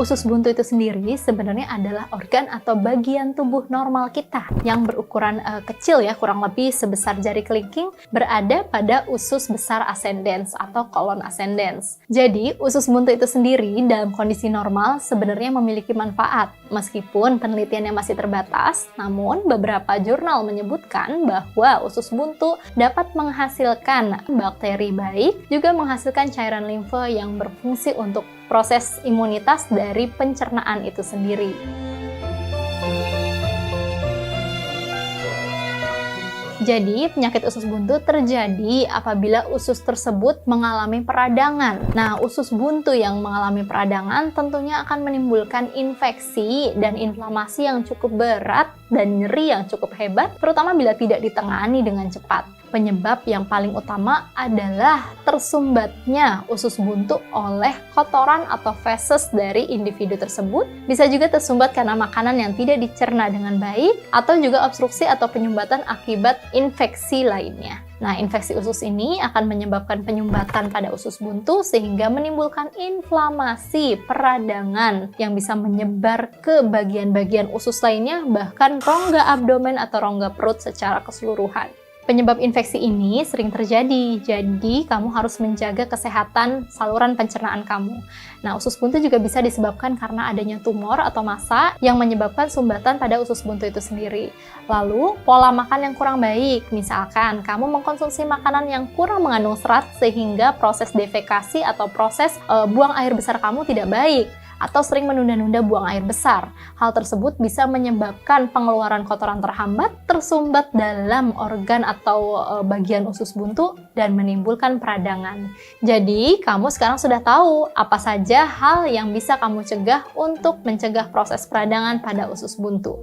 Usus buntu itu sendiri sebenarnya adalah organ atau bagian tubuh normal kita yang berukuran kecil ya, kurang lebih sebesar jari kelingking, berada pada usus besar ascendens atau kolon ascendens. Jadi, usus buntu itu sendiri dalam kondisi normal sebenarnya memiliki manfaat. Meskipun penelitiannya masih terbatas, namun beberapa jurnal menyebutkan bahwa usus buntu dapat menghasilkan bakteri baik, juga menghasilkan cairan limfe yang berfungsi untuk proses imunitas dari pencernaan itu sendiri. Jadi, penyakit usus buntu terjadi apabila usus tersebut mengalami peradangan. Nah, usus buntu yang mengalami peradangan tentunya akan menimbulkan infeksi dan inflamasi yang cukup berat dan nyeri yang cukup hebat, terutama bila tidak ditangani dengan cepat. Penyebab yang paling utama adalah tersumbatnya usus buntu oleh kotoran atau feses dari individu tersebut. Bisa juga tersumbat karena makanan yang tidak dicerna dengan baik, atau juga obstruksi atau penyumbatan akibat infeksi lainnya. Nah, infeksi usus ini akan menyebabkan penyumbatan pada usus buntu sehingga menimbulkan inflamasi, peradangan yang bisa menyebar ke bagian-bagian usus lainnya, bahkan rongga abdomen atau rongga perut secara keseluruhan. Penyebab infeksi ini sering terjadi, jadi kamu harus menjaga kesehatan saluran pencernaan kamu. Nah, usus buntu juga bisa disebabkan karena adanya tumor atau massa yang menyebabkan sumbatan pada usus buntu itu sendiri. Lalu, pola makan yang kurang baik, misalkan kamu mengkonsumsi makanan yang kurang mengandung serat sehingga proses defekasi atau proses buang air besar kamu tidak baik, atau sering menunda-nunda buang air besar. Hal tersebut bisa menyebabkan pengeluaran kotoran terhambat, tersumbat dalam organ atau bagian usus buntu, dan menimbulkan peradangan. Jadi, kamu sekarang sudah tahu apa saja hal yang bisa kamu cegah untuk mencegah proses peradangan pada usus buntu.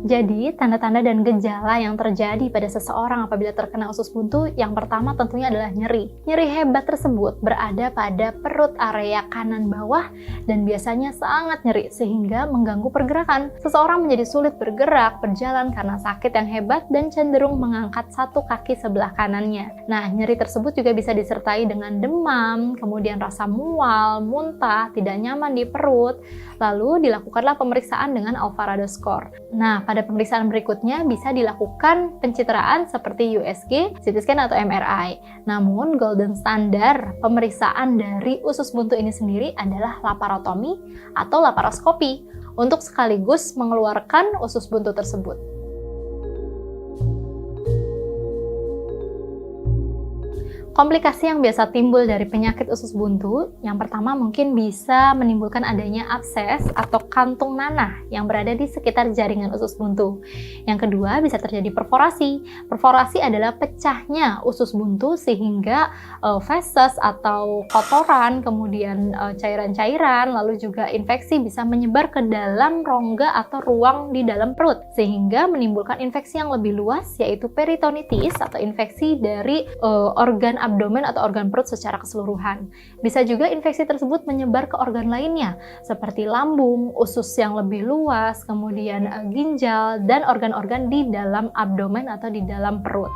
Jadi, tanda-tanda dan gejala yang terjadi pada seseorang apabila terkena usus buntu, yang pertama tentunya adalah nyeri. Nyeri hebat tersebut berada pada perut area kanan bawah dan biasanya sangat nyeri sehingga mengganggu pergerakan. Seseorang menjadi sulit bergerak, berjalan karena sakit yang hebat dan cenderung mengangkat satu kaki sebelah kanannya. Nah, nyeri tersebut juga bisa disertai dengan demam, kemudian rasa mual, muntah, tidak nyaman di perut. Lalu dilakukanlah pemeriksaan dengan Alvarado score. Nah, pada pemeriksaan berikutnya bisa dilakukan pencitraan seperti USG, CT scan atau MRI. Namun, golden standar pemeriksaan dari usus buntu ini sendiri adalah laparotomi atau laparoskopi untuk sekaligus mengeluarkan usus buntu tersebut. Komplikasi yang biasa timbul dari penyakit usus buntu, yang pertama mungkin bisa menimbulkan adanya abses atau kantung nanah yang berada di sekitar jaringan usus buntu. Yang kedua bisa terjadi perforasi. Perforasi adalah pecahnya usus buntu sehingga feses atau kotoran, kemudian cairan-cairan, lalu juga infeksi bisa menyebar ke dalam rongga atau ruang di dalam perut, sehingga menimbulkan infeksi yang lebih luas, yaitu peritonitis atau infeksi dari organ abdomen atau organ perut secara keseluruhan. Bisa juga infeksi tersebut menyebar ke organ lainnya, seperti lambung, usus yang lebih luas, kemudian ginjal, dan organ-organ di dalam abdomen atau di dalam perut.